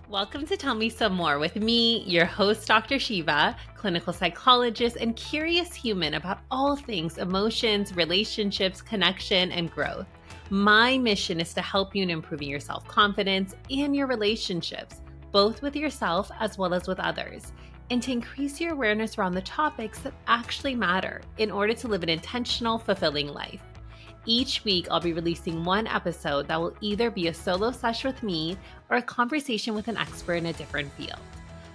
Welcome to Tell Me Some More with me, your host, Dr. Sheva, clinical psychologist and curious human about all things emotions, relationships, connection, and growth. My mission is to help you in improving your self-confidence and your relationships, both with yourself as well as with others, and to increase your awareness around the topics that actually matter in order to live an intentional, fulfilling life. Each week, I'll be releasing one episode that will either be a solo session with me or a conversation with an expert in a different field.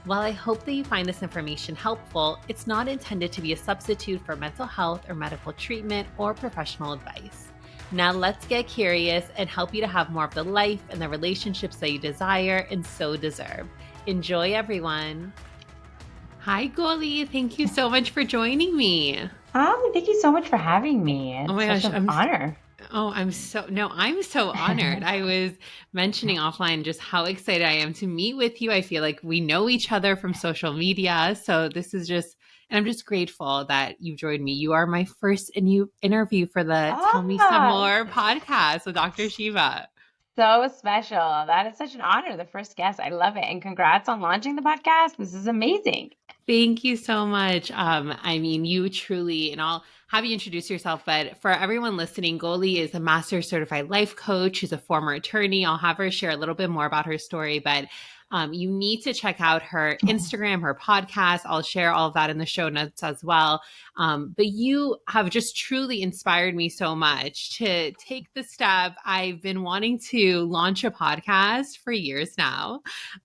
While I hope that you find this information helpful, it's not intended to be a substitute for mental health or medical treatment or professional advice. Now let's get curious and help you to have more of the life and the relationships that you desire and so deserve. Enjoy, everyone. Hi, Goli. Thank you so much for joining me. Thank you so much for having me. It's Oh my gosh, such an honor. I'm so honored. I was mentioning offline just how excited I am to meet with you. I feel like we know each other from social media. So this is and I'm just grateful that you've joined me. You are my first interview for the Tell Me Some More podcast with Dr. Sheva. So special. That is such an honor. The first guest. I love it. And congrats on launching the podcast. This is amazing. Thank you so much. You truly, and I'll have you introduce yourself, but for everyone listening, Goli is a master's certified life coach. She's a former attorney. I'll have her share a little bit more about her story, but you need to check out her Instagram, her podcast. I'll share all of that in the show notes as well. But you have just truly inspired me so much to take the step. I've been wanting to launch a podcast for years now.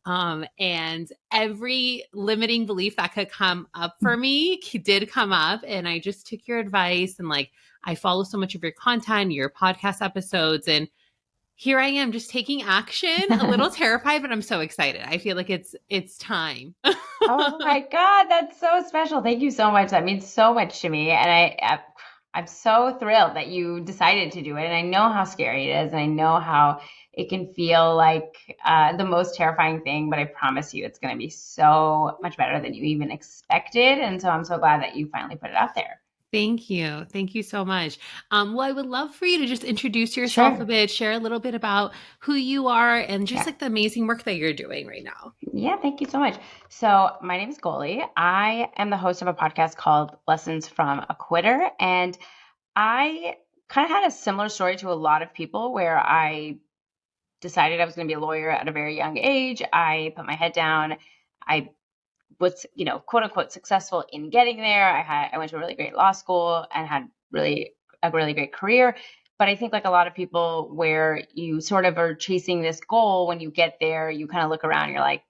And every limiting belief that could come up for me did come up. And I just took your advice and I follow so much of your content, your podcast episodes, and here I am just taking action, a little terrified, but I'm so excited. I feel like it's time. Oh my God, that's so special. Thank you so much. That means so much to me. And I'm so thrilled that you decided to do it. And I know how scary it is. And I know how it can feel like the most terrifying thing, but I promise you it's going to be so much better than you even expected. And so I'm so glad that you finally put it out there. Thank you. Thank you so much. Well, I would love for you to just introduce yourself a bit, share a little bit about who you are and just the amazing work that you're doing right now. Yeah, thank you so much. So my name is Goli. I am the host of a podcast called Lessons from a Quitter. And I kind of had a similar story to a lot of people where I decided I was going to be a lawyer at a very young age. I put my head down. I was, quote unquote, successful in getting there. I went to a really great law school and had a really great career. But I think like a lot of people where you sort of are chasing this goal, when you get there, you kind of look around and you're like,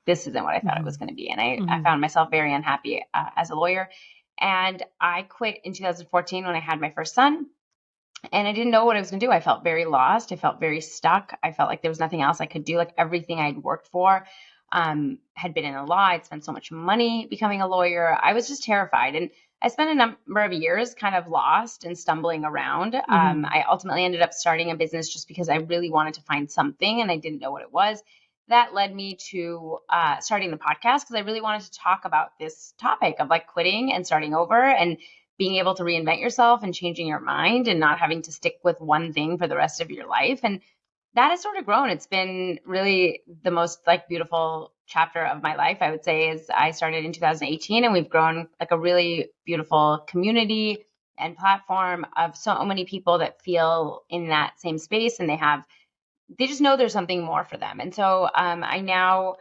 this isn't what I thought it was going to be. And I found myself very unhappy as a lawyer. And I quit in 2014 when I had my first son. And I didn't know what I was going to do. I felt very lost. I felt very stuck. I felt like there was nothing else I could do. Like everything I'd worked for had been in the law. I'd spent so much money becoming a lawyer. I was just terrified. And I spent a number of years kind of lost and stumbling around. I ultimately ended up starting a business just because I really wanted to find something and I didn't know what it was. That led me to starting the podcast because I really wanted to talk about this topic of like quitting and starting over and being able to reinvent yourself and changing your mind and not having to stick with one thing for the rest of your life. And that has sort of grown. It's been really the most like beautiful chapter of my life, I would say, is I started in 2018 and we've grown like a really beautiful community and platform of so many people that feel in that same space and they just know there's something more for them. And so I now,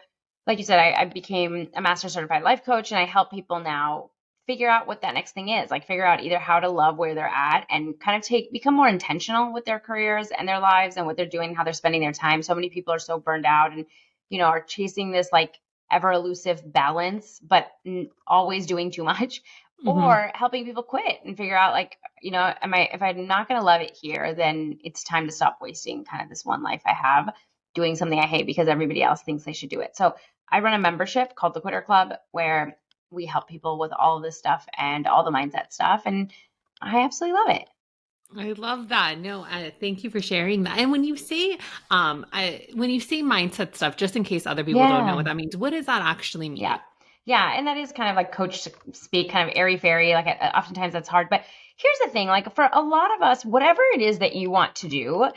like you said, I became a master certified life coach and I help people now figure out what that next thing is, like figure out either how to love where they're at and kind of become more intentional with their careers and their lives and what they're doing, how they're spending their time. So many people are so burned out and, are chasing this like ever elusive balance, but always doing too much or helping people quit and figure out like, if I'm not going to love it here, then it's time to stop wasting kind of this one life I have doing something I hate because everybody else thinks they should do it. So I run a membership called the Quitter Club where we help people with all of this stuff and all the mindset stuff. And I absolutely love it. I love that. No, thank you for sharing that. And when you say mindset stuff, just in case other people don't know what that means, what does that actually mean? Yeah. And that is kind of like coach speak, kind of airy fairy. Like oftentimes that's hard, but here's the thing, like for a lot of us, whatever it is that you want to do,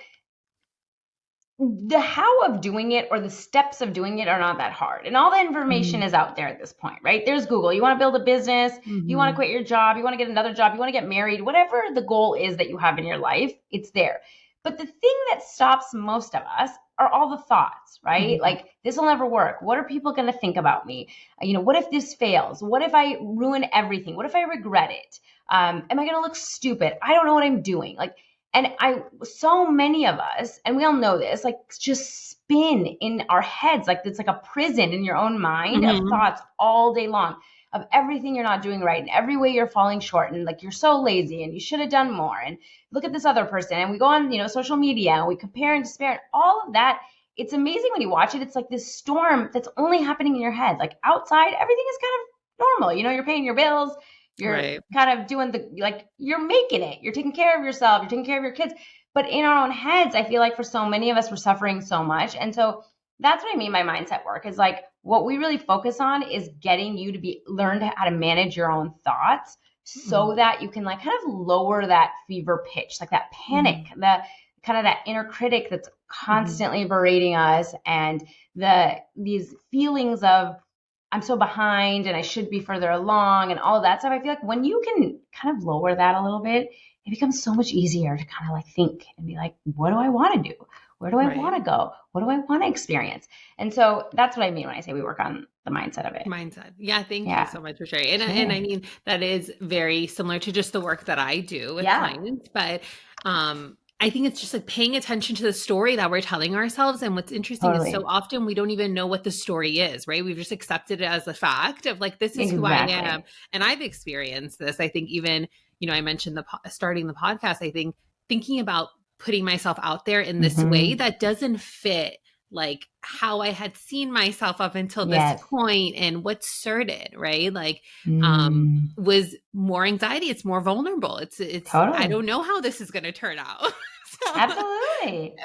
the how of doing it or the steps of doing it are not that hard. And all the information is out there at this point, right? There's Google. You want to build a business, you want to quit your job, you want to get another job, you want to get married, whatever the goal is that you have in your life, it's there. But the thing that stops most of us are all the thoughts, right? Like, this will never work. What are people going to think about me? What if this fails? What if I ruin everything? What if I regret it? Am I going to look stupid? I don't know what I'm doing. And so many of us, and we all know this, like, just spin in our heads. Like, it's like a prison in your own mind of thoughts all day long of everything you're not doing right and every way you're falling short. And like, you're so lazy and you should have done more. And look at this other person. And we go on, social media and we compare and despair and all of that. It's amazing when you watch it. It's like this storm that's only happening in your head. Like, outside, everything is kind of normal. You're paying your bills. You're kind of doing you're making it. You're taking care of yourself. You're taking care of your kids. But in our own heads, I feel like for so many of us, we're suffering so much. And so that's what I mean by mindset work is like what we really focus on is getting you to learn how to manage your own thoughts so that you can like kind of lower that fever pitch, like that panic, the kind of that inner critic that's constantly berating us and these feelings of I'm so behind and I should be further along and all of that stuff. I feel like when you can kind of lower that a little bit, it becomes so much easier to kind of like think and be like, what do I want to do? Where do I want to go? What do I want to experience? And so that's what I mean when I say we work on the mindset of it. Mindset. Yeah. Thank you so much for sharing. And I mean, that is very similar to just the work that I do with clients, but, I think it's just like paying attention to the story that we're telling ourselves. And what's interesting is so often we don't even know what the story is, right? We've just accepted it as a fact of like, this is who I am. And I've experienced this. I think even, I mentioned starting the podcast, I think thinking about putting myself out there in this way that doesn't fit like how I had seen myself up until this point and what's certain, right? Like, was more anxiety. It's more vulnerable. It's, totally. I don't know how this is going to turn out. Absolutely.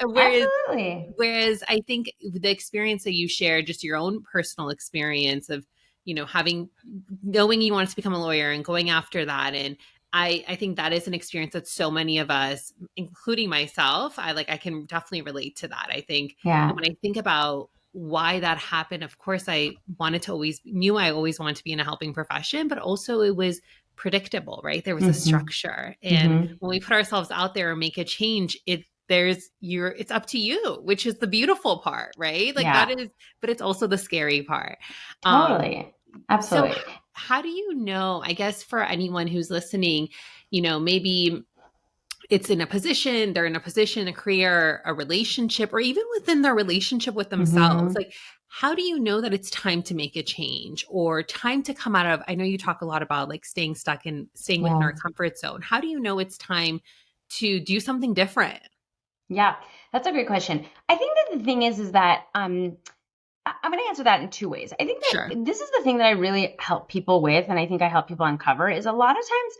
Whereas I think the experience that you shared, just your own personal experience of, knowing you wanted to become a lawyer and going after that. And I think that is an experience that so many of us, including myself, I can definitely relate to that. I think when I think about why that happened, of course, I always wanted to be in a helping profession, but also it was predictable, right? There was a structure. And when we put ourselves out there and make a change, it's up to you, which is the beautiful part, right? Like that is, but it's also the scary part. Totally. Absolutely. So how do you know, I guess for anyone who's listening, maybe they're in a position, a career, a relationship, or even within their relationship with themselves, like, how do you know that it's time to make a change or time to come out of, I know you talk a lot about like staying stuck and staying within our comfort zone. How do you know it's time to do something different? Yeah, that's a great question. I think that the thing is that, I'm going to answer that in two ways. I think that this is the thing that I really help people with, and I think I help people uncover, is a lot of times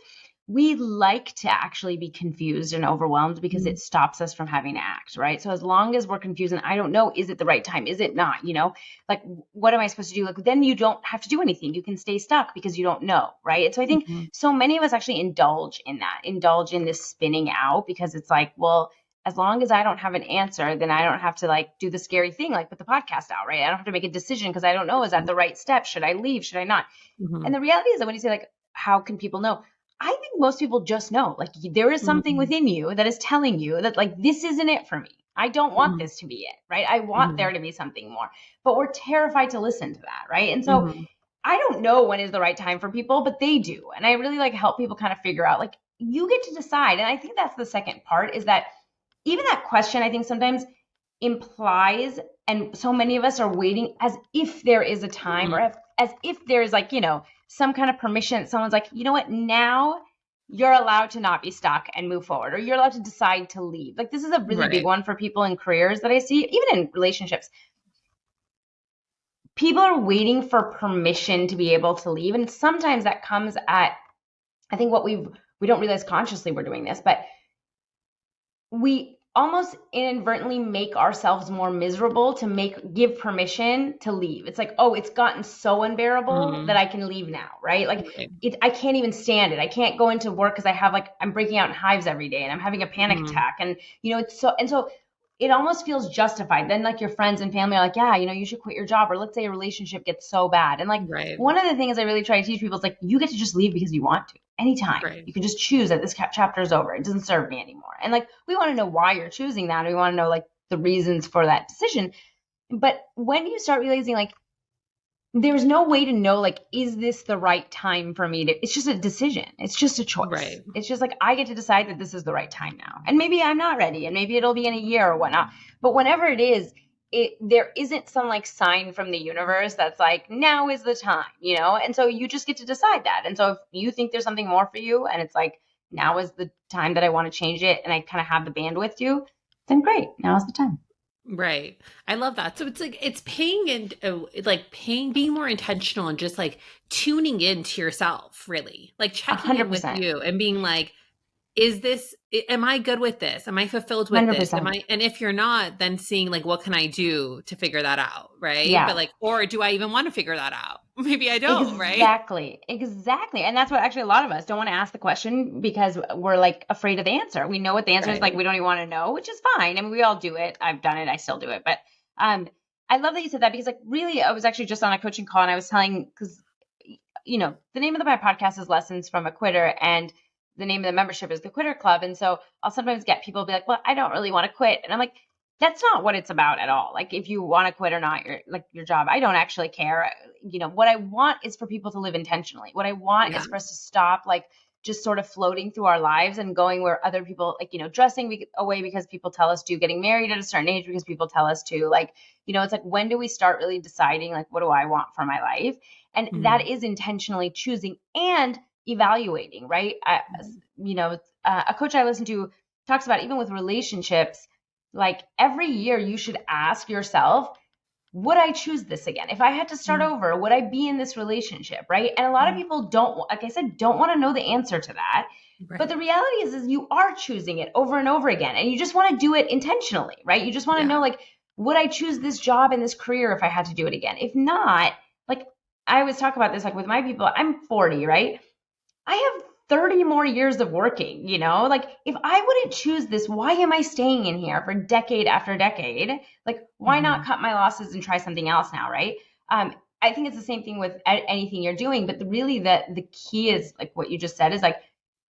we like to actually be confused and overwhelmed because it stops us from having to act, right? So as long as we're confused and I don't know, is it the right time? Is it not? Like, what am I supposed to do? Like, then you don't have to do anything. You can stay stuck because you don't know, right? And so I think so many of us actually indulge in this spinning out because it's like, well, as long as I don't have an answer, then I don't have to like do the scary thing, like put the podcast out, right? I don't have to make a decision because I don't know, is that the right step? Should I leave? Should I not? And the reality is that when you say like, how can people know? I think most people just know, like there is something within you that is telling you that like, this isn't it for me. I don't want this to be it, right? I want there to be something more, but we're terrified to listen to that, right? And so I don't know when is the right time for people, but they do. And I really like help people kind of figure out, like, you get to decide. And I think that's the second part is that even that question, I think sometimes implies, and so many of us are waiting as if there is a time or as if there's like, some kind of permission. Someone's like, you know what, now you're allowed to not be stuck and move forward, or you're allowed to decide to leave. Like, this is a really big one for people in careers that I see, even in relationships. People are waiting for permission to be able to leave. And sometimes that comes at, I think we don't realize consciously we're doing this, but we almost inadvertently make ourselves more miserable to give permission to leave. It's like, oh, it's gotten so unbearable that I can leave now, right? Like I can't even stand it. I can't go into work because I'm breaking out in hives every day and I'm having a panic attack. And it's so it almost feels justified. Then like your friends and family are like, yeah, you should quit your job. Or let's say a relationship gets so bad. And like Right. one of the things I really try to teach people is like, you get to just leave because you want to anytime. Right. You can just choose that this chapter is over. It doesn't serve me anymore. And like, we want to know why you're choosing that. We want to know like the reasons for that decision. But when you start realizing like, there's no way to know, like, is this the right time for me it's just a decision. It's just a choice. Right. It's just like, I get to decide that this is the right time now. And maybe I'm not ready and maybe it'll be in a year or whatnot. But whenever it is, there isn't some like sign from the universe that's like, now is the time, And so you just get to decide that. And so if you think there's something more for you and it's like, now is the time that I want to change it and I kind of have the bandwidth to, then great. Now is the time. Right. I love that. So it's like, it's paying and being more intentional and just like tuning in to yourself, really, like checking in with 100%. you and being like, am I good with this? Am I fulfilled with 100%. this? And if you're not, then seeing like, what can I do to figure that out? Right. Yeah. But like, or do I even want to figure that out? Maybe I don't, right? Exactly. And that's what actually a lot of us don't want to ask the question because we're like afraid of the answer. We know what the answer is, like we don't even want to know, which is fine. I mean, we all do it. I've done it. I still do it. But I love that you said that because like really, I was actually just on a coaching call and I was telling, because the name of my podcast is Lessons from a Quitter and the name of the membership is the Quitter Club. And so I'll sometimes get people be like, well, I don't really want to quit. And I'm like, that's not what it's about at all. Like if you want to quit or not, your job, I don't actually care. What I want is for people to live intentionally. What I want is for us to stop like just sort of floating through our lives and going where other people like, dressing away because people tell us to, getting married at a certain age because people tell us to, like, it's like, when do we start really deciding like, what do I want for my life? And that is intentionally choosing and evaluating, right? A coach I listen to talks about, even with relationships, like every year you should ask yourself, would I choose this again? If I had to start over, would I be in this relationship, right? And a lot of people don't, like I said, don't want to know the answer to that. Right. But the reality is you are choosing it over and over again. And you just want to do it intentionally, right? You just want to know, like, would I choose this job and this career if I had to do it again? If not, like I always talk about this, like with my people, I'm 40, right? I have 30 more years of working, like if I wouldn't choose this, why am I staying in here for decade after decade? Like, why not cut my losses and try something else now, right? I think it's the same thing with anything you're doing, but really the key is like what you just said is like,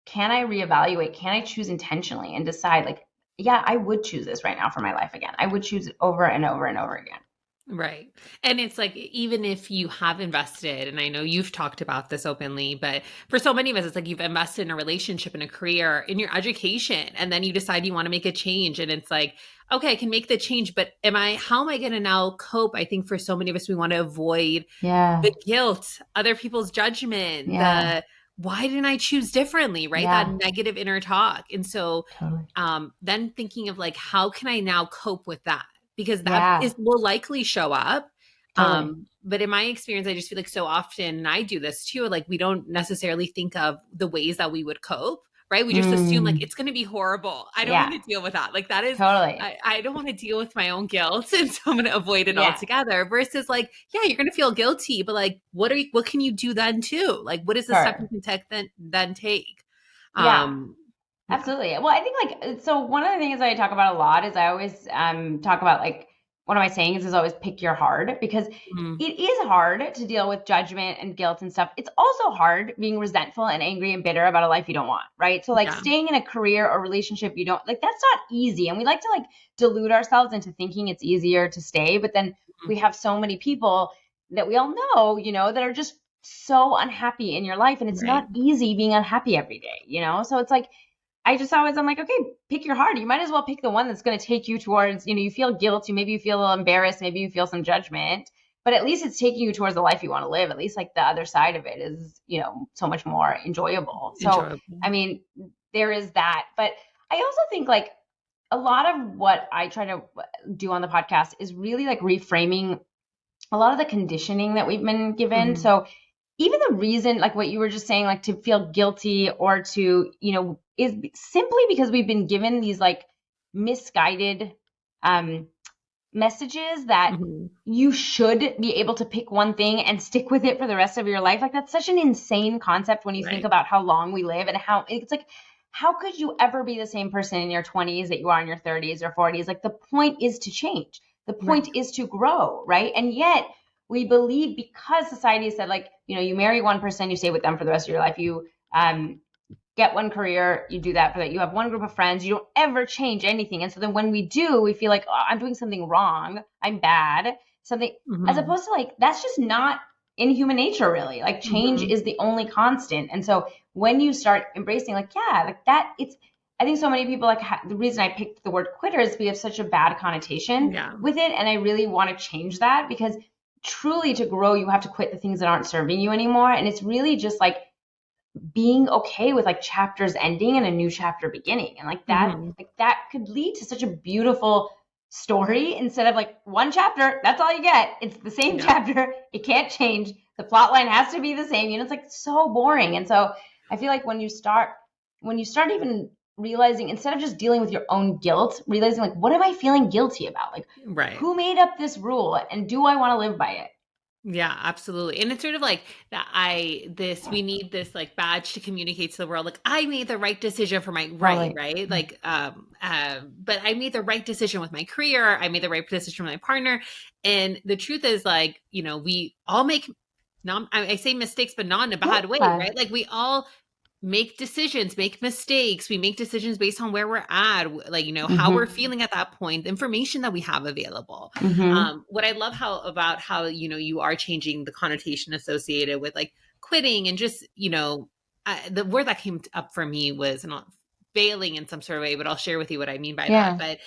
can I reevaluate? Can I choose intentionally and decide like, yeah, I would choose this right now for my life again. I would choose it over and over and over again. Right. And it's like, even if you have invested, and I know you've talked about this openly, but for so many of us, it's like you've invested in a relationship, in a career, in your education, and then you decide you want to make a change. And it's like, okay, I can make the change, but how am I going to now cope? I think for so many of us, we want to avoid the guilt, other people's judgment, why didn't I choose differently, right? That negative inner talk. And so then thinking of like, how can I now cope with that? Because that will likely show up. But in my experience, I just feel like so often, and I do this too, like we don't necessarily think of the ways that we would cope, right? We just assume like it's going to be horrible. I don't want to deal with that. Like that is, I don't want to deal with my own guilt. And so I'm going to avoid it altogether versus like, you're going to feel guilty, but like, what can you do then too? Like, what is the step you can then take? Absolutely. Well, I think like, so one of the things I talk about a lot is I always talk about like, one of my sayings is always pick your hard, because it is hard to deal with judgment and guilt and stuff. It's also hard being resentful and angry and bitter about a life you don't want, right? So like staying in a career or relationship you don't like, that's not easy. And we like to like delude ourselves into thinking it's easier to stay. But then we have so many people that we all know, that are just so unhappy in your life. And it's not easy being unhappy every day, So it's like, I'm like, okay, pick your heart. You might as well pick the one that's going to take you towards, you feel guilt, maybe you feel embarrassed, maybe you feel some judgment, but at least it's taking you towards the life you want to live. At least like the other side of it is, so much more enjoyable. So, I mean, there is that. But I also think like a lot of what I try to do on the podcast is really like reframing a lot of the conditioning that we've been given. So even the reason, like what you were just saying, like to feel guilty or to, is simply because we've been given these like misguided messages that you should be able to pick one thing and stick with it for the rest of your life. Like that's such an insane concept when you think about how long we live and how it's like, how could you ever be the same person in your 20s that you are in your 30s or 40s? Like the point is to change. The point is to grow, right? And yet we believe, because society said, like, you marry one person, you stay with them for the rest of your life. You get one career, you do that for that. You have one group of friends, you don't ever change anything. And so then when we do, we feel like, oh, I'm doing something wrong, I'm bad, something, as opposed to like, that's just not in human nature, really. Like change is the only constant. And so when you start embracing, like, yeah, like that, I think so many people, like, the reason I picked the word quitter is we have such a bad connotation with it. And I really want to change that, because truly to grow, you have to quit the things that aren't serving you anymore. And it's really just like being okay with like chapters ending and a new chapter beginning. And like that, like that could lead to such a beautiful story, instead of like one chapter, that's all you get. It's the same chapter. It can't change. The plot line has to be the same. It's like so boring. And so I feel like when you start even realizing, instead of just dealing with your own guilt, realizing like, what am I feeling guilty about? Like, who made up this rule, and do I want to live by it? Yeah, absolutely. And it's sort of like that we need this like badge to communicate to the world. Like, I made the right decision for my right. Like, but I made the right decision with my career. I made the right decision with my partner. And the truth is, like, we all make, I say mistakes, but not in a bad way, right? Like we all make decisions, make mistakes. We make decisions based on where we're at, like, how we're feeling at that point, the information that we have available. What I love about how, you are changing the connotation associated with like quitting, and just, the word that came up for me was not failing in some sort of way, but I'll share with you what I mean by that. But,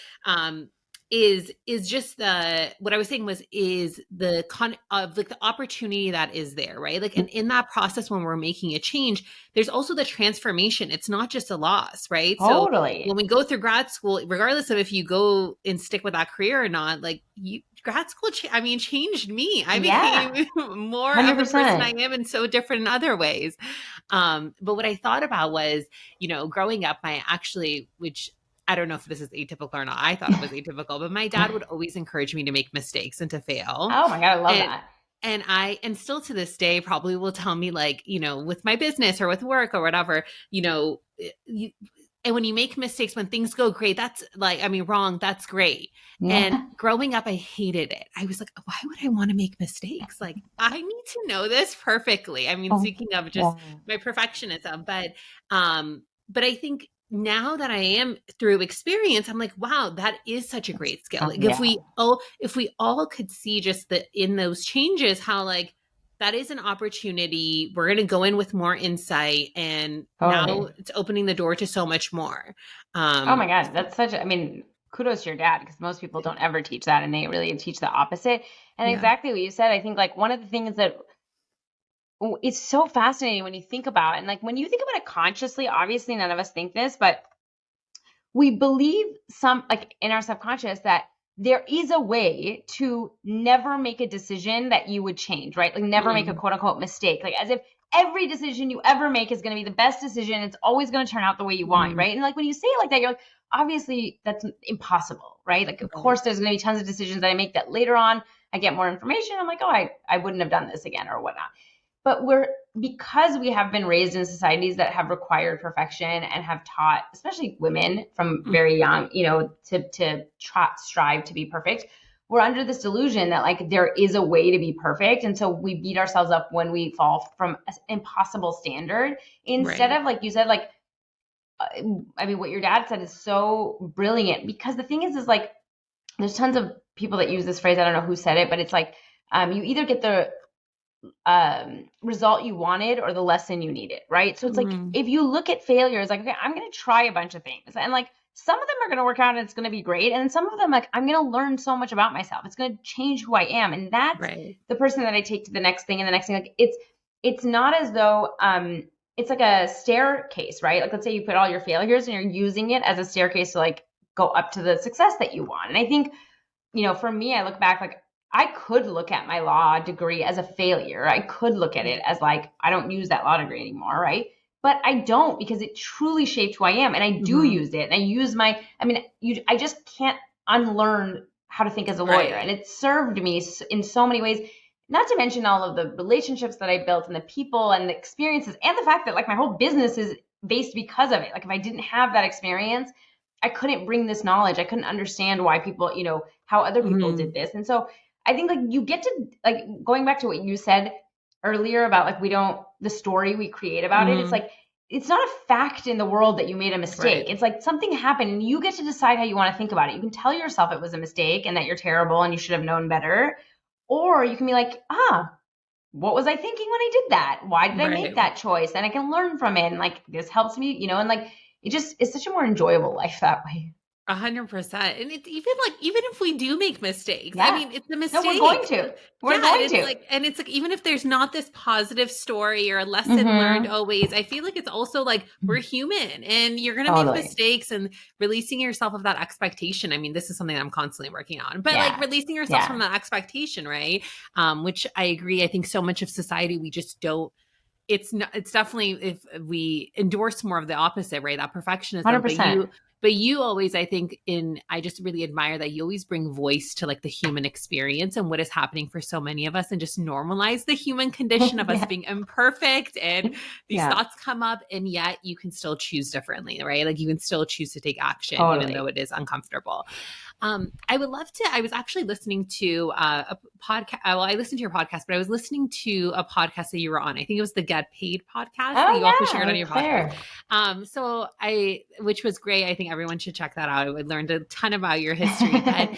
is just what I was saying is the of like the opportunity that is there, right? Like, and in that process, when we're making a change, there's also the transformation. It's not just a loss, right? Totally. So when we go through grad school, regardless of if you go and stick with that career or not, like grad school, changed me. I became more 100%. Of the person I am, and so different in other ways. But what I thought about was, growing up, which I don't know if this is atypical or not. I thought it was atypical, but my dad would always encourage me to make mistakes and to fail. Oh my God, I love that. And still to this day probably will tell me, like, with my business or with work or whatever, and when you make mistakes, when things go great, that's like, wrong, that's great. And growing up, I hated it. I was like, why would I want to make mistakes? Like, I need to know this perfectly. Speaking of just my perfectionism, but I think now that I am through experience, I'm like, wow, that is such a great skill. Like, if we all could see just in those changes, how like that is an opportunity. We're going to go in with more insight, and now it's opening the door to so much more. Oh my God, that's kudos to your dad, because most people don't ever teach that, and they really teach the opposite. And exactly what you said, I think like one of the things that it's so fascinating when you think about it, and like when you think about it consciously, obviously none of us think this, but we believe like in our subconscious that there is a way to never make a decision that you would change, right? Like never make a quote unquote mistake, like as if every decision you ever make is going to be the best decision. It's always going to turn out the way you want, right? And like when you say it like that, you're like, obviously that's impossible, right? Like, of course, there's going to be tons of decisions that I make that later on I get more information, I'm like, oh, I wouldn't have done this again or whatnot. But because we have been raised in societies that have required perfection and have taught, especially women from very young, to strive to be perfect, we're under this delusion that like there is a way to be perfect. And so we beat ourselves up when we fall from an impossible standard, instead of, like you said, like, what your dad said is so brilliant, because the thing is like, there's tons of people that use this phrase. I don't know who said it, but it's like, you either get the result you wanted or the lesson you needed, right? So it's like, if you look at failures, like, okay, I'm going to try a bunch of things, and like some of them are going to work out and it's going to be great, and some of them, like, I'm going to learn so much about myself, it's going to change who I am, and that's the person that I take to the next thing and the next thing. Like, it's not as though it's like a staircase, right? Like, let's say you put all your failures and you're using it as a staircase to like go up to the success that you want. And I think, for me, I look back, like, I could look at my law degree as a failure. I could look at it as like, I don't use that law degree anymore, right? But I don't, because it truly shaped who I am, and I do use it. And I use I just can't unlearn how to think as a lawyer. And it served me in so many ways, not to mention all of the relationships that I built and the people and the experiences, and the fact that like my whole business is based because of it. Like if I didn't have that experience, I couldn't bring this knowledge. I couldn't understand why people, how other people did this. And so I think like you get to like going back to what you said earlier about like the story we create about it. It's like it's not a fact in the world that you made a mistake. Right. It's like something happened and you get to decide how you want to think about it. You can tell yourself it was a mistake and that you're terrible and you should have known better. Or you can be like, what was I thinking when I did that? Why did I make that choice? And I can learn from it. And like this helps me, and like it's such a more enjoyable life that way. 100%. And it's even if we do make mistakes, I mean, it's a mistake. No, we're going to. And it's like, even if there's not this positive story or a lesson learned always, I feel like it's also like we're human and you're going to make mistakes, and releasing yourself of that expectation. I mean, this is something I'm constantly working on, but like releasing yourself from that expectation, right? Which I agree. I think so much of society, we just don't. It's definitely, if we endorse more of the opposite, right? That perfectionism. 100%. But you always, I think I just really admire that you always bring voice to like the human experience and what is happening for so many of us, and just normalize the human condition of us being imperfect, and these thoughts come up, and yet you can still choose differently, right? Like you can still choose to take action, even though it is uncomfortable. I would love to. I was actually listening to a podcast. Well, I listened to your podcast, but I was listening to a podcast that you were on. I think it was the Get Paid podcast that you also shared on your podcast. Which was great. I think everyone should check that out. I learned a ton about your history. But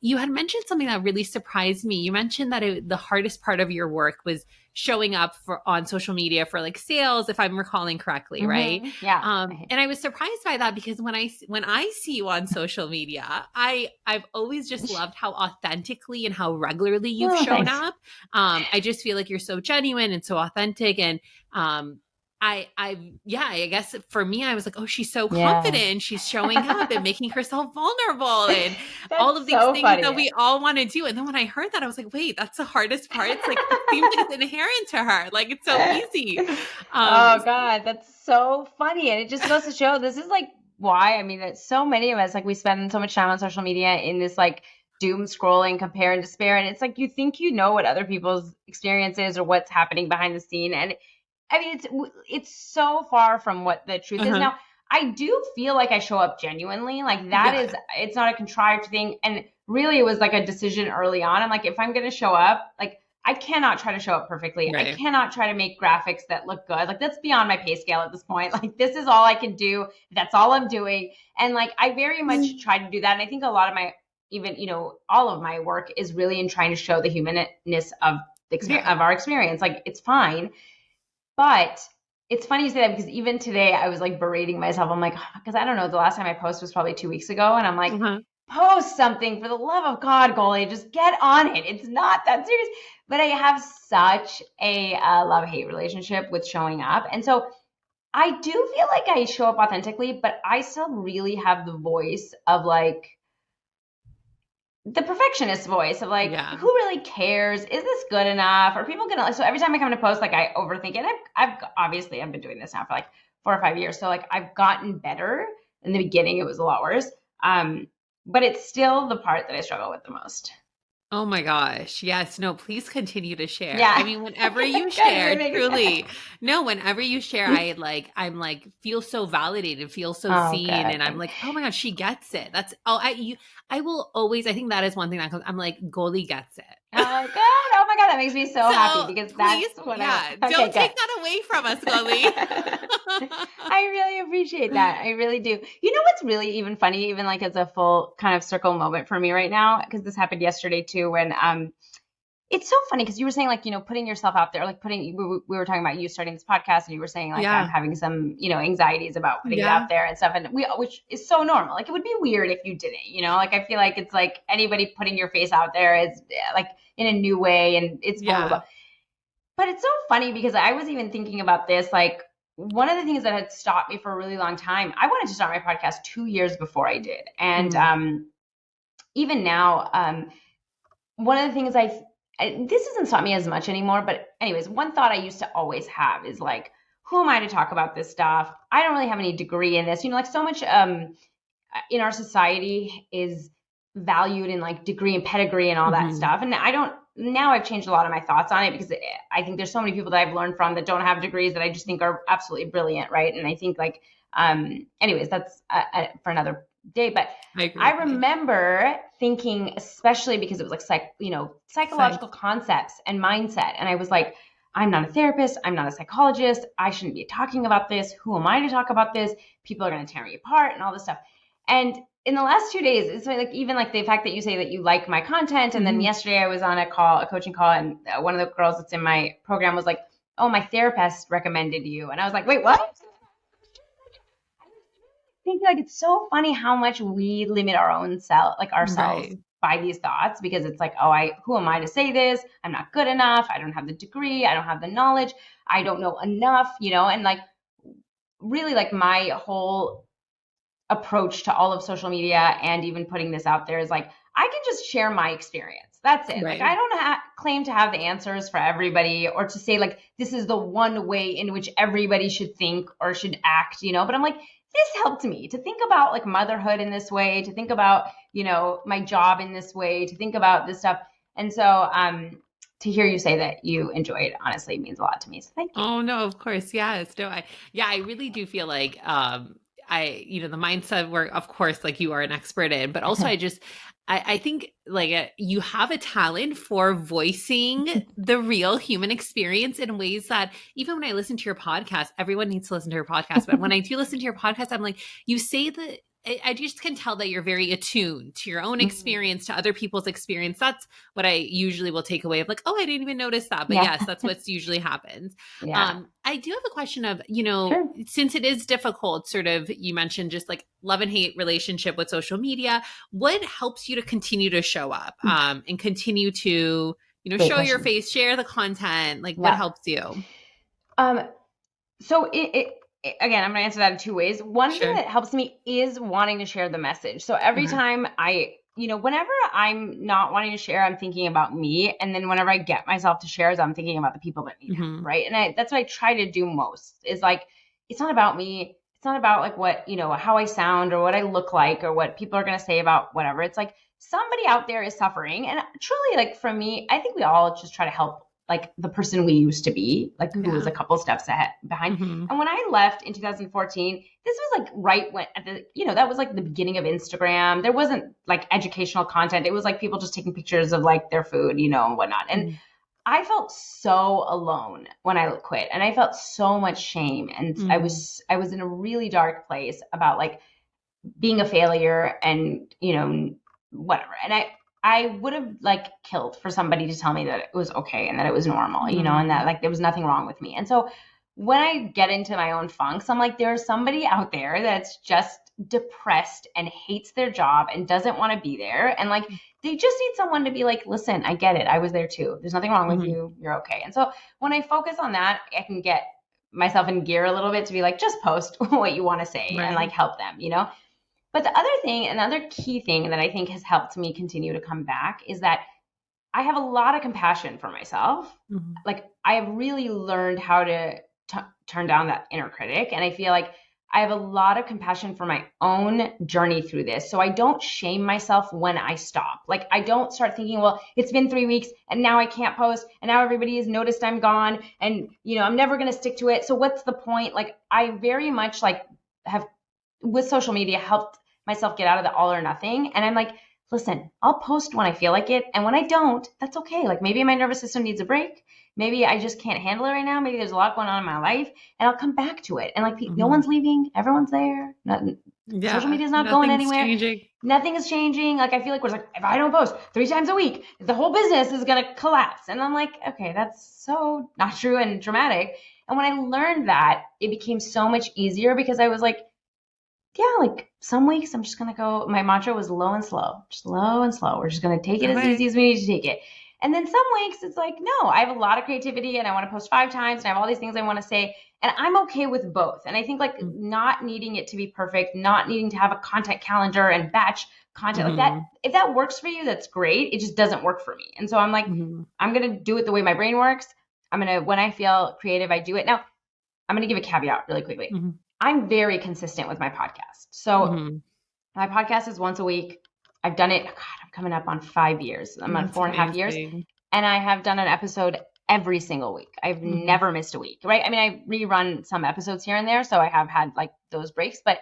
you had mentioned something that really surprised me. You mentioned that the hardest part of your work was showing up on social media for like sales, if I'm recalling correctly, right? Yeah. And I was surprised by that, because when I see you on social media, I've always just loved how authentically and how regularly you've shown up. I just feel like you're so genuine and so authentic, and I guess for me, I was like, oh, she's so confident. She's showing up and making herself vulnerable, and all of these things that we all want to do. And then when I heard that, I was like, wait, that's the hardest part. It's like, it seems like it's inherent to her. Like it's so easy. Oh God, that's so funny. And it just goes to show, this is like why, I mean, it's so many of us, like we spend so much time on social media in this like doom scrolling, compare and despair. And it's like, you think you know what other people's experience is or what's happening behind the scene. And I mean, it's so far from what the truth is. Now, I do feel like I show up genuinely. Like that is, it's not a contrived thing. And really it was like a decision early on. I'm like, if I'm going to show up, like I cannot try to show up perfectly. Right. I cannot try to make graphics that look good. Like that's beyond my pay scale at this point. Like this is all I can do. That's all I'm doing. And like, I very much try to do that. And I think a lot of my, even, all of my work is really in trying to show the humanness of the experience, of our experience. Like it's fine. But it's funny you say that, because even today I was like berating myself. I'm like, because I don't know, the last time I posted was probably 2 weeks ago. And I'm like, post something, for the love of God, Goli, just get on it. It's not that serious. But I have such a love-hate relationship with showing up. And so I do feel like I show up authentically, but I still really have the voice of like, the perfectionist voice of like, who really cares? Is this good enough? Are people gonna like? So every time I come to post, like I overthink it. I've obviously I've been doing this now for like 4 or 5 years, so like I've gotten better. In the beginning, it was a lot worse, but it's still the part that I struggle with the most. Oh my gosh. Yes. No, please continue to share. Yeah. I mean, whenever you share, truly, whenever you share, I'm like, feel so validated, feel so seen. God. And I'm like, oh my God, she gets it. That's, I will always, I think that is one thing that comes, I'm like, Goli gets it. Oh, good. Oh my God, that makes me so happy, because that's what don't take that away from us, Goli. I really appreciate that. I really do. You know what's really even funny, even like as a full kind of circle moment for me right now, because this happened yesterday too, when it's so funny because you were saying like, putting yourself out there, like we were talking about you starting this podcast, and you were saying like, I'm having some, anxieties about putting it out there and stuff. And which is so normal. Like it would be weird if you didn't, like, I feel like it's like anybody putting your face out there is like in a new way, and it's vulnerable. But it's so funny because I was even thinking about this, like one of the things that had stopped me for a really long time, I wanted to start my podcast 2 years before I did. And even now, one of the things this doesn't stop me as much anymore, but anyways, one thought I used to always have is like, who am I to talk about this stuff? I don't really have any degree in this, like so much in our society is valued in like degree and pedigree and all that stuff. And I don't now I've changed a lot of my thoughts on it because I think there's so many people that I've learned from that don't have degrees that I just think are absolutely brilliant, right? And I think like, anyways, that's for another day. But I agree I with you. remember thinking, especially because it was like psychological concepts and mindset, and I was like, I'm not a therapist. I'm not a psychologist. I shouldn't be talking about this. Who am I to talk about this? People are going to tear me apart and all this stuff. And in the last 2 days, it's like even like the fact that you say that you like my content. And then yesterday I was on a coaching call, and one of the girls that's in my program was like, oh, my therapist recommended you. And I was like, wait, what? I think like it's so funny how much we limit our own self, like ourselves, Right. by these thoughts, because it's like, oh, who am I to say this? I'm not good enough. I don't have the degree. I don't have the knowledge. I don't know enough, and like really like my whole approach to all of social media and even putting this out there is like, I can just share my experience. That's it. Like, Right. I don't claim to have the answers for everybody, or to say like, this is the one way in which everybody should think or should act, but I'm like, this helped me to think about like motherhood in this way, to think about, my job in this way, to think about this stuff. And so, to hear you say that you enjoy it honestly means a lot to me. So thank you. Oh no, of course. Yes. No, I really do feel like the mindset work, of course, like you are an expert in, but also I think like you have a talent for voicing the real human experience in ways that even when I listen to your podcast, everyone needs to listen to your podcast. But when I do listen to your podcast, I'm like, you say that I just can tell that you're very attuned to your own experience, to other people's experience. That's what I usually will take away of like, oh, I didn't even notice that. But Yeah. yes, that's what's usually happens. Yeah. I do have a question of, Sure. since it is difficult, sort of, you mentioned just like love and hate relationship with social media, what helps you to continue to show up and continue to, Great show your question. face, share the content? Like, what Yeah. helps you? So again, I'm going to answer that in two ways. One thing Sure. that helps me is wanting to share the message. So every Okay. time whenever I'm not wanting to share, I'm thinking about me. And then whenever I get myself to share, I'm thinking about the people that need help, right? And that's what I try to do most, is like, it's not about me. It's not about like what, how I sound or what I look like or what people are going to say about whatever. It's like somebody out there is suffering. And truly, like for me, I think we all just try to help like the person we used to be, like who was a couple steps behind. And when I left in 2014, this was like right when that was like the beginning of Instagram. There wasn't like educational content. It was like people just taking pictures of like their food, and whatnot. And I felt so alone when I quit, and I felt so much shame. And I was in a really dark place about like being a failure and, whatever. And I would have like killed for somebody to tell me that it was okay and that it was normal, and that like there was nothing wrong with me. And so when I get into my own funks, I'm like, there's somebody out there that's just depressed and hates their job and doesn't want to be there. And like, they just need someone to be like, listen, I get it. I was there too. There's nothing wrong with you. You're okay. And so when I focus on that, I can get myself in gear a little bit to be like, just post what you want to say and like help them, But the other thing, another key thing that I think has helped me continue to come back is that I have a lot of compassion for myself. Like I have really learned how to turn down that inner critic. And I feel like I have a lot of compassion for my own journey through this. So I don't shame myself when I stop. Like I don't start thinking, well, it's been 3 weeks and now I can't post and now everybody has noticed I'm gone and, I'm never going to stick to it. So what's the point? Like I very much like have with social media helped myself get out of the all or nothing. And I'm like, listen, I'll post when I feel like it. And when I don't, that's okay. Like maybe my nervous system needs a break. Maybe I just can't handle it right now. Maybe there's a lot going on in my life and I'll come back to it. And like, no one's leaving. Everyone's there. Social media is not going anywhere. Changing. Nothing is changing. Like, I feel like we're like, if I don't post 3 times a week, the whole business is going to collapse. And I'm like, okay, that's so not true and dramatic. And when I learned that, it became so much easier because I was like, yeah, like some weeks I'm just going to go. My mantra was low and slow, just low and slow. We're just going to take it as easy as we need to take it. And then some weeks it's like, no, I have a lot of creativity and I want to post 5 times and I have all these things I want to say. And I'm okay with both. And I think like not needing it to be perfect, not needing to have a content calendar and batch content like that. If that works for you, that's great. It just doesn't work for me. And so I'm like, I'm going to do it the way my brain works. When I feel creative, I do it. Now, I'm going to give a caveat really quickly. I'm very consistent with my podcast. So my podcast is once a week. I've done it. God, I'm coming up on 5 years. I'm on 4.5 years. and I have done an episode every single week. I've never missed a week, right? I mean, I rerun some episodes here and there, so I have had like those breaks, but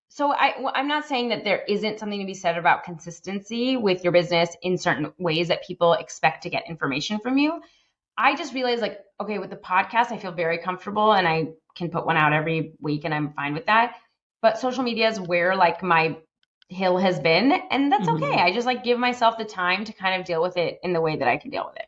so I'm not saying that there isn't something to be said about consistency with your business in certain ways that people expect to get information from you. I just realized like, okay, with the podcast, I feel very comfortable and I can put one out every week and I'm fine with that. But social media is where like my hill has been, and that's okay. I just like give myself the time to kind of deal with it in the way that I can deal with it.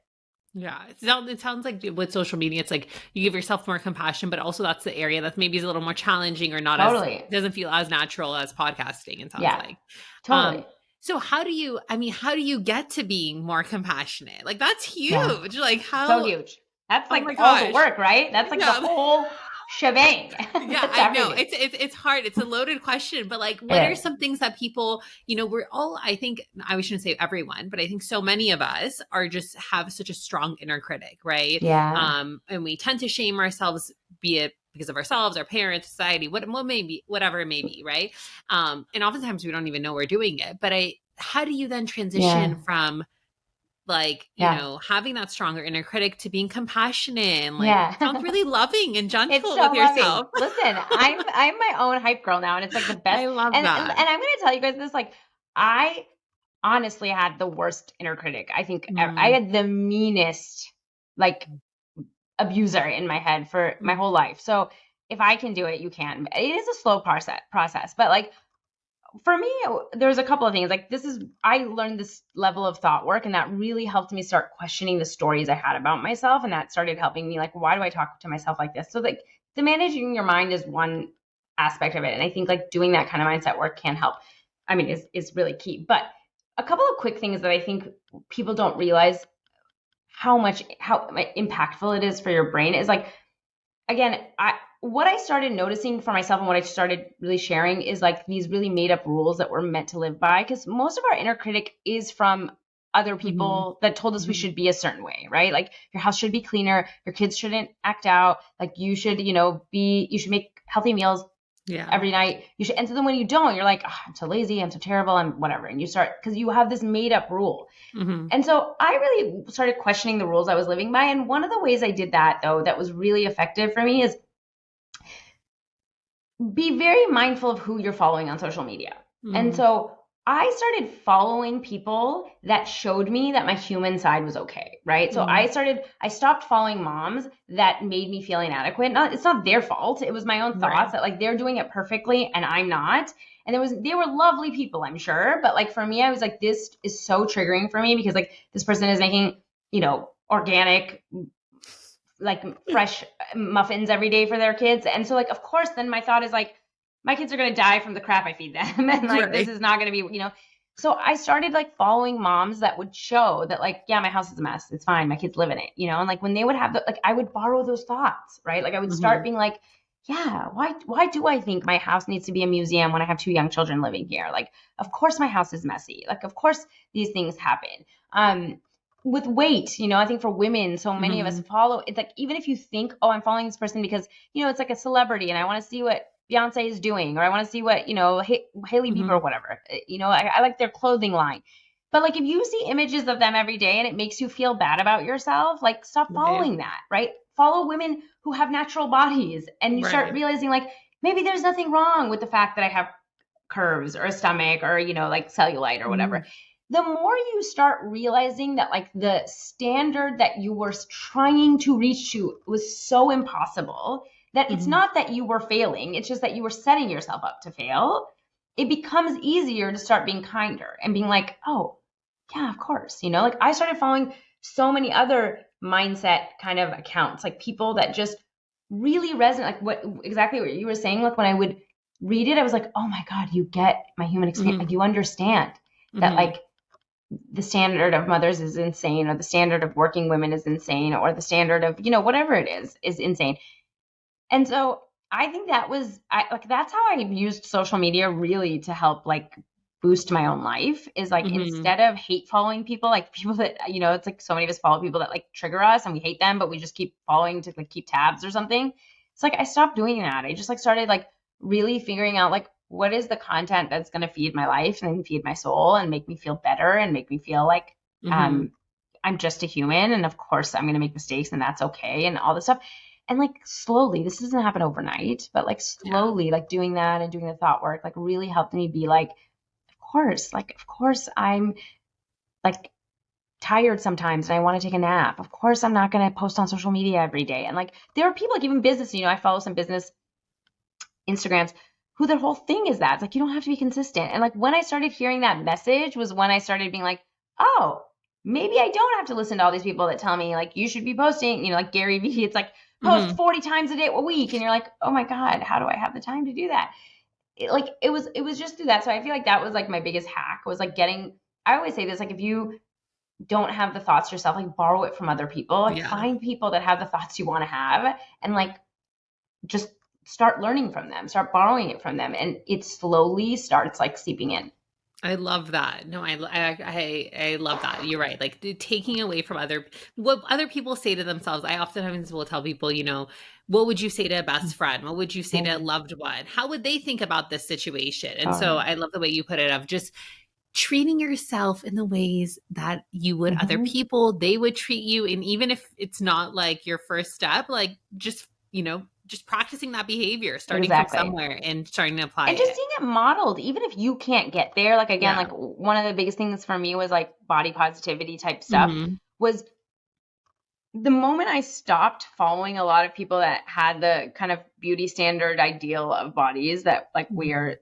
Yeah, it sounds like with social media, it's like you give yourself more compassion, but also that's the area that maybe is a little more challenging or not Totally. as doesn't feel as natural as podcasting. It sounds Yeah, like. totally. So how do you get to being more compassionate? Like that's huge. Yeah. Like how So huge. That's Oh like my all the gosh. work, right? That's like the Yeah. whole shebang. Yeah, That's I know. everything. It's hard. It's a loaded question, but like what It are is. some things that people, we're all, I think, I shouldn't say everyone, but I think so many of us are just have such a strong inner critic, right? Yeah. And we tend to shame ourselves, be it because of ourselves, our parents, society, whatever it may be, right? And oftentimes we don't even know we're doing it. But how do you then transition Yeah. from like, Yeah. having that stronger inner critic to being compassionate and like sounds Yeah. really loving and It's gentle so with loving. yourself. Listen, I'm my own hype girl now, and it's like the best. I love And that. I'm gonna tell you guys this, like I honestly had the worst inner critic. I think I Mm, had the meanest like abuser in my head for my mm, whole life. So if I can do it, you can. It is a slow process, but like for me, there's a couple of things. Like I learned this level of thought work, and that really helped me start questioning the stories I had about myself, and that started helping me. Like, why do I talk to myself like this? So, like, the managing your mind is one aspect of it, and I think like doing that kind of mindset work can help. I mean, is really key. But a couple of quick things that I think people don't realize how impactful it is for your brain is like, again, what I started noticing for myself and what I started really sharing is like these really made up rules that we're meant to live by, because most of our inner critic is from other mhm, people that told us we mhm. should be a certain way, right? Like your house should be cleaner, your kids shouldn't act out, like you should, you should make healthy meals Yeah. every night. You should, and so then when you don't, you're like, oh, I'm so lazy, I'm so terrible, I'm whatever, and you start because you have this made up rule. Mhm, And so I really started questioning the rules I was living by. And one of the ways I did that, though, that was really effective for me is be very mindful of who you're following on social media. And mhm. so I started following people that showed me that my human side was okay, right? So Mhm. I stopped following moms that made me feel inadequate. It's not their fault. It was my own Right. thoughts that like they're doing it perfectly and I'm not. And they were lovely people, I'm sure. But like for me, I was like, this is so triggering for me because like this person is making, organic like fresh muffins every day for their kids. And so like of course then my thought is like my kids are going to die from the crap I feed them and like this Right. is not going to be. So I started like following moms that would show that like yeah, my house is a mess. It's fine. My kids live in it, and like when they would have like I would borrow those thoughts, right? Like I would start Mhm. being like yeah, why do I think my house needs to be a museum when I have two young children living here? Like of course my house is messy. Like of course these things happen. With weight, I think for women, so many of us Mhm. follow. It's like even if you think, oh, I'm following this person because it's like a celebrity, and I want to see what Beyonce is doing, or I want to see what Haley Bieber or Mhm. whatever. I like their clothing line. But like if you see images of them every day and it makes you feel bad about yourself, like stop Right. following that, right? Follow women who have natural bodies, and you start Right. realizing like maybe there's nothing wrong with the fact that I have curves or a stomach or like cellulite or whatever. Mhm. The more you start realizing that like the standard that you were trying to reach to was so impossible that it's Mhm. not that you were failing, it's just that you were setting yourself up to fail. It becomes easier to start being kinder and being like, oh yeah, of course, like I started following so many other mindset kind of accounts, like people that just really resonate, like exactly what you were saying. Like when I would read it, I was like, oh my God, you get my human experience. Like Mhm. you understand that Mhm. like the standard of mothers is insane, or the standard of working women is insane, or the standard of, whatever it is insane. And so I think that's how I used social media really to help like boost my own life is like Mhm. instead of hate following people, like people that, it's like so many of us follow people that like trigger us and we hate them, but we just keep following to like keep tabs or something. It's like I stopped doing that. I just like started like really figuring out like what is the content that's going to feed my life and feed my soul and make me feel better and make me feel like Mhm. um I'm just a human. And of course I'm going to make mistakes and that's okay. And all this stuff. And like slowly, this doesn't happen overnight, but like Yeah. slowly, like doing that and doing the thought work, like really helped me be like, of course I'm like tired sometimes and I want to take a nap. Of course I'm not going to post on social media every day. And like there are people like even business, I follow some business Instagrams who their whole thing is that. It's like you don't have to be consistent. And like when I started hearing that message was when I started being like, oh, maybe I don't have to listen to all these people that tell me like you should be posting, like Gary Vee, it's like post Hmm. 40 times a day a week. And you're like, oh my God, how do I have the time to do that? It was just through that. So I feel like that was like my biggest hack was like I always say this, like if you don't have the thoughts yourself, like borrow it from other people, like Yeah. find people that have the thoughts you want to have and like just start learning from them, start borrowing it from them, and it slowly starts like seeping in. I love that. No, I love that. You're right. Like taking away from what other people say to themselves. I oftentimes will tell people, what would you say to a best friend? What would you say to a Yeah, loved one? How would they think about this situation? And so totally. I love the way you put it of just treating yourself in the ways that you would other Hmm. people, they would treat you. And even if it's not like your first step, like just practicing that behavior, starting from Exactly. somewhere and starting to apply And just it. seeing it modeled, even if you can't get there. Like again, Yeah. like one of the biggest things for me was like body positivity type stuff Hmm. was the moment I stopped following a lot of people that had the kind of beauty standard ideal of bodies that like we are,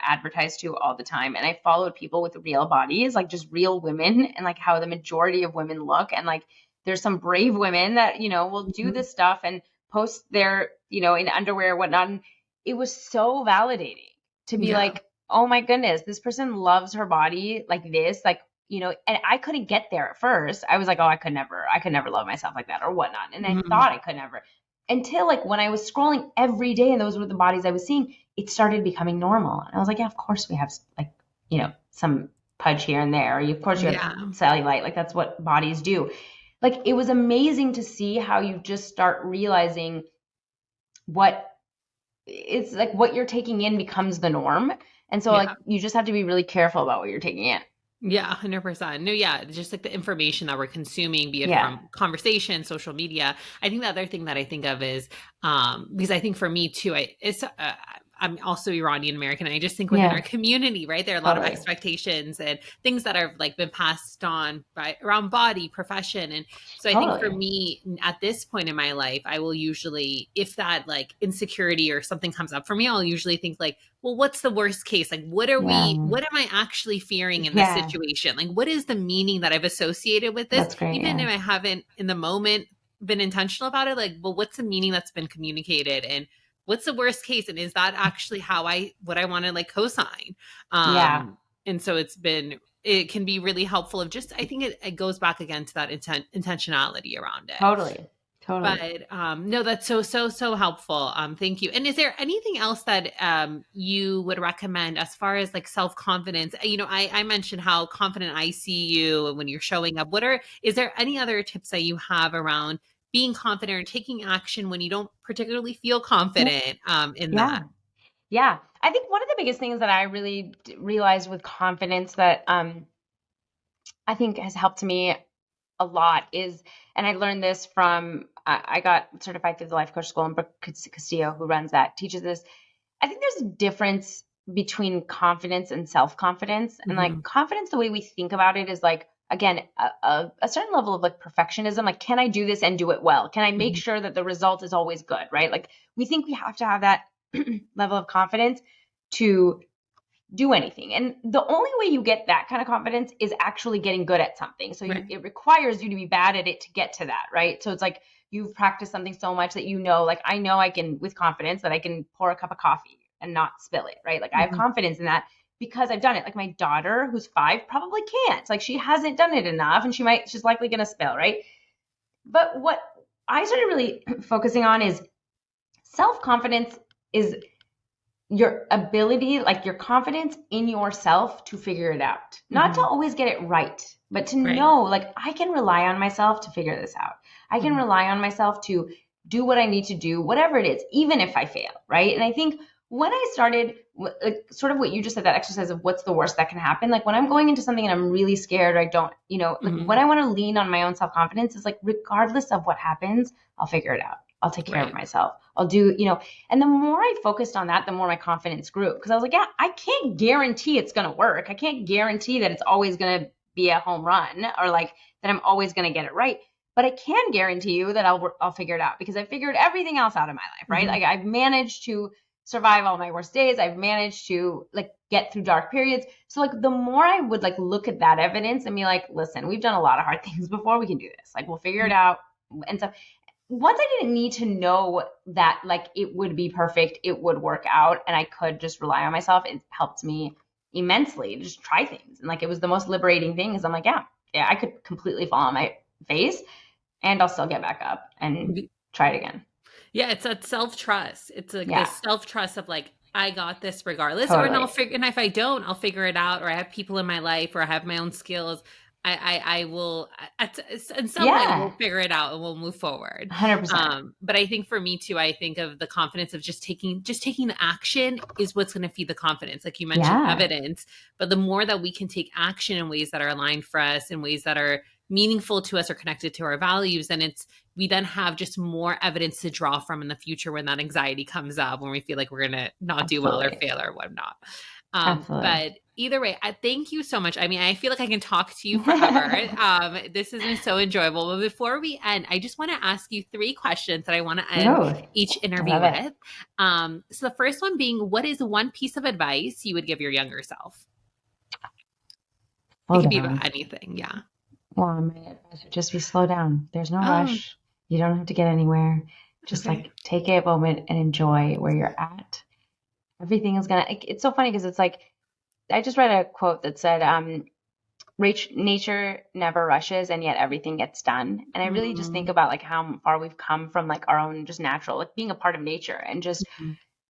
advertised to all the time. And I followed people with real bodies, like just real women and like how the majority of women look. And like there's some brave women that, will do Hmm. this stuff and post their, in underwear and whatnot. And it was so validating to be Yeah. like, oh my goodness, this person loves her body like this. Like, and I couldn't get there at first. I was like, oh, I could never love myself like that or whatnot. And I Mhm. thought I could never until like when I was scrolling every day and those were the bodies I was seeing, it started becoming normal. And I was like, yeah, of course we have like, some pudge here and there. Or of course you have Yeah. cellulite. Like that's what bodies do. Like it was amazing to see how you just start realizing what it's like what you're taking in becomes the norm. And so like Yeah. you just have to be really careful about what you're taking in. Yeah, 100%. No, yeah, just like the information that we're consuming, be it Yeah. from conversation, social media. I think the other thing that I think of is, because I think for me too, I'm also Iranian American. And I just think within our Yeah. community, right, there are a lot of Totally. expectations and things that are like been passed on by around body, profession. And so I think for Totally. me at this point in my life, I will usually, if that like insecurity or something comes up for me, I'll usually think like, well, what's the worst case? Like, Yeah. what am I actually fearing in this Yeah. situation? Like, what is the meaning that I've associated with this? That's great. Even Yeah. if I haven't in the moment been intentional about it, like, well, what's the meaning that's been communicated? And what's the worst case? And is that actually what I want to like co-sign? Yeah. And so it can be really helpful of just, I think it goes back again to that intentionality around it. Totally. Totally. But no, that's so helpful. Thank you. And is there anything else that you would recommend as far as like self confidence? I mentioned how confident I see you when you're showing up. Is there any other tips that you have around being confident or taking action when you don't particularly feel Yeah. confident in Yeah. that? Yeah. I think one of the biggest things that I really realized with confidence that I think has helped me a lot is, and I learned this from, I got certified through the life coach school, and Brooke Castillo, who runs that, teaches this. I think there's a difference between confidence and self confidence. And Hmm. like confidence, the way we think about it is like, again, a certain level of like perfectionism. Like, can I do this and do it well? Can I make Hmm. sure that the result is always good? Right. Like, we think we have to have that level of confidence to do anything. And the only way you get that kind of confidence is actually getting good at something. So Right. it requires you to be bad at it to get to that, right? So it's like you've practiced something so much that like I know I can with confidence that I can pour a cup of coffee and not spill it, right? Like I have Hmm. confidence in that because I've done it. Like my daughter who's 5 probably can't. Like she hasn't done it enough and she's likely going to spill, right? But what I started really focusing on is self-confidence is your ability, like your confidence in yourself to figure it out. Not to Hmm. always get it right, but to Right. know, like, I can rely on myself to figure this out. I can Hmm. rely on myself to do what I need to do, whatever it is, even if I fail, right? And I think when I started, like, sort of what you just said, that exercise of what's the worst that can happen. Like when I'm going into something and I'm really scared, or I don't, like when I want to lean on my own self-confidence, is like, regardless of what happens, I'll figure it out. I'll take care of Right. myself. I'll do, and the more I focused on that, the more my confidence grew. Because I was like, yeah, I can't guarantee it's going to work. I can't guarantee that it's always going to be a home run, or like that I'm always going to get it right. But I can guarantee you that I'll figure it out, because I figured everything else out in my life, right? Like I've managed to survive all my worst days. I've managed to like get through dark periods. So like the more I would like look at that evidence and be like, listen, we've done a lot of hard things before. We can do this. Like we'll figure it out. And so once I didn't need to know that like it would be perfect, it would work out, and I could just rely on myself, it helped me immensely to just try things. And like it was the most liberating thing, is I'm like, yeah, I could completely fall on my face and I'll still get back up and try it again. Yeah, it's a self-trust. It's like this self-trust of like, I got this regardless. Totally. And if I don't, I'll figure it out, or I have people in my life, or I have my own skills. I will, in some way, we'll figure it out and we'll move forward. 100%. But I think for me too, I think of the confidence of just taking the action is what's going to feed the confidence. Like you mentioned evidence, but the more that we can take action in ways that are aligned for us, in ways that are meaningful to us or connected to our values, then we then have just more evidence to draw from in the future when that anxiety comes up, when we feel like we're going to not do well or fail or whatnot. But either way, I thank you so much. I mean, I feel like I can talk to you forever. This has been so enjoyable. But before we end, I just want to ask you 3 questions that I want to end each interview with. So the first one being, what is one piece of advice you would give your younger self? It could be about anything. Yeah. Well, my advice would just be slow down. There's no rush. You don't have to get anywhere. Just like take a moment and enjoy where you're at. Everything is it's so funny because it's like, I just read a quote that said, nature never rushes and yet everything gets done. And I really just think about like how far we've come from like our own just natural, like being a part of nature. And just,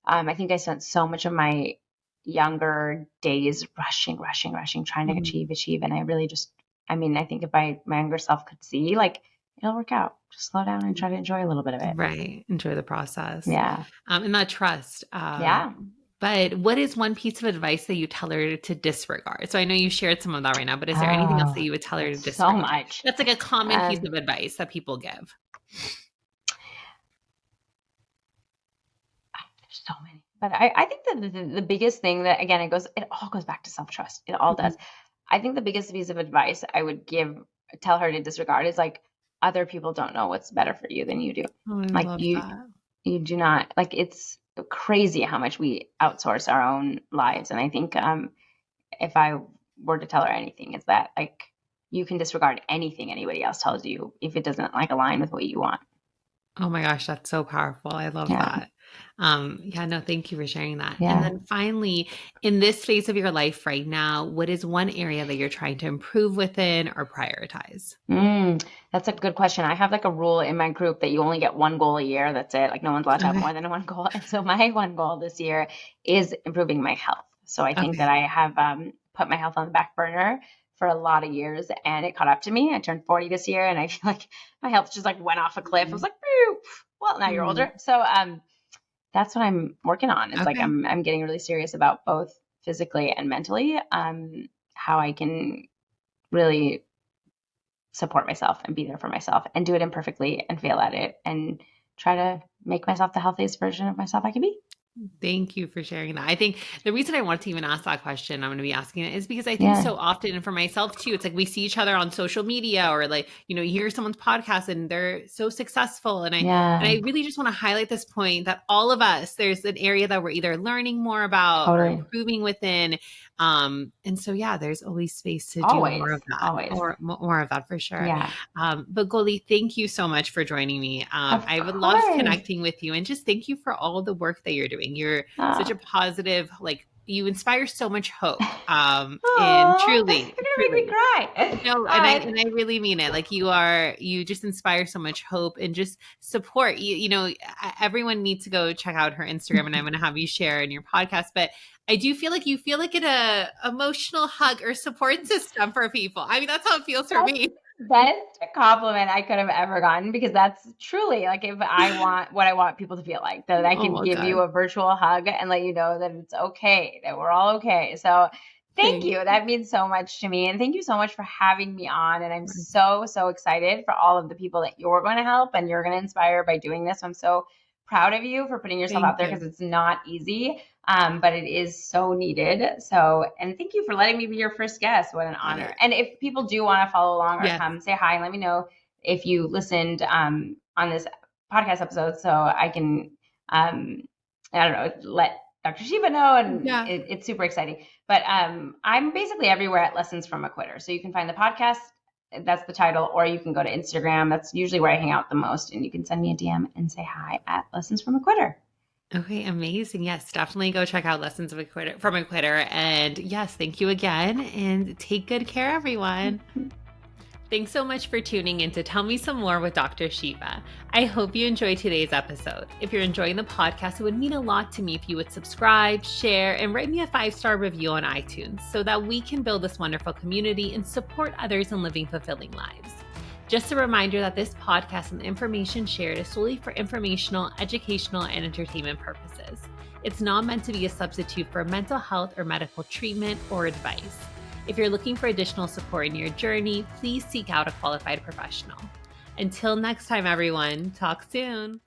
I think I spent so much of my younger days rushing, trying to achieve. And I really just, I think if my younger self could see, like, it'll work out. Just slow down and try to enjoy a little bit of it. Right. Enjoy the process. Yeah. And that trust. But what is one piece of advice that you tell her to disregard? So I know you shared some of that right now, but is there anything else that you would tell her to disregard? So much. That's like a common piece of advice that people give. There's so many. But I think that the biggest thing that, again, it all goes back to self-trust. It all does. I think the biggest piece of advice I would tell her to disregard is like, other people don't know what's better for you than you do. Like you do not, like, it's crazy how much we outsource our own lives. And I think if I were to tell her anything, it's that like, you can disregard anything anybody else tells you if it doesn't like align with what you want. Oh my gosh, that's so powerful. I love that. Thank you for sharing that. And then finally, in this phase of your life right now, what is one area that you're trying to improve within or prioritize? That's a good question. I have like a rule in my group that you only get 1 goal a year. That's it. Like no one's allowed to have more than 1 goal. And so my 1 goal this year is improving my health. So I think that I have put my health on the back burner for a lot of years, and it caught up to me. I turned 40 this year, and I feel like my health just like went off a cliff. I was like, well, now you're older. So that's what I'm working on. It's like I'm getting really serious about both physically and mentally, how I can really support myself and be there for myself and do it imperfectly and fail at it and try to make myself the healthiest version of myself I can be. Thank you for sharing that. I think the reason I wanted to even ask that question, I'm going to be asking it, is because I think so often, and for myself too, it's like we see each other on social media, or like, you hear someone's podcast and they're so successful. And I really just want to highlight this point that all of us, there's an area that we're either learning more about or improving within. And so, there's always space to do more of that, or more of that for sure. But Goli, thank you so much for joining me. I would love connecting with you, and just thank you for all the work that you're doing. You're such a positive, like, you inspire so much hope. And truly, you're gonna make me cry. No, and I really mean it. Like you just inspire so much hope and just support. Everyone needs to go check out her Instagram, and I'm going to have you share in your podcast. But I do feel like you feel like an emotional hug or support system for people. I mean, that's how it feels for me. Best compliment I could have ever gotten, because that's truly like, if I want what I want people to feel like, that I Oh can my give you God. a virtual hug and let you know that it's okay, that we're all okay. So thank Thank you. That means so much to me. And thank you so much for having me on. And I'm so, so excited for all of the people that you're going to help and you're going to inspire by doing this. I'm so proud of you for putting yourself out Thank there, you. because it's not easy, but it is so needed. So, and thank you for letting me be your first guest. What an Got honor. it. And if people do want to follow along or Yes. come say hi, let me know if you listened on this podcast episode, so I can, I don't know, let Dr. Shiva know. And Yeah. it's super exciting. But I'm basically everywhere at Lessons from a Quitter. So you can find the podcast, that's the title, or you can go to Instagram. That's usually where I hang out the most. And you can send me a DM and say hi at Lessons from a Quitter. Okay, amazing. Yes, definitely go check out Lessons of a Quitter from a Quitter. And yes, thank you again and take good care, everyone. Thanks so much for tuning in to Tell Me Some More with Dr. Shiva. I hope you enjoyed today's episode. If you're enjoying the podcast, it would mean a lot to me if you would subscribe, share, and write me a 5-star review on iTunes so that we can build this wonderful community and support others in living fulfilling lives. Just a reminder that this podcast and the information shared is solely for informational, educational, and entertainment purposes. It's not meant to be a substitute for mental health or medical treatment or advice. If you're looking for additional support in your journey, please seek out a qualified professional. Until next time, everyone, talk soon.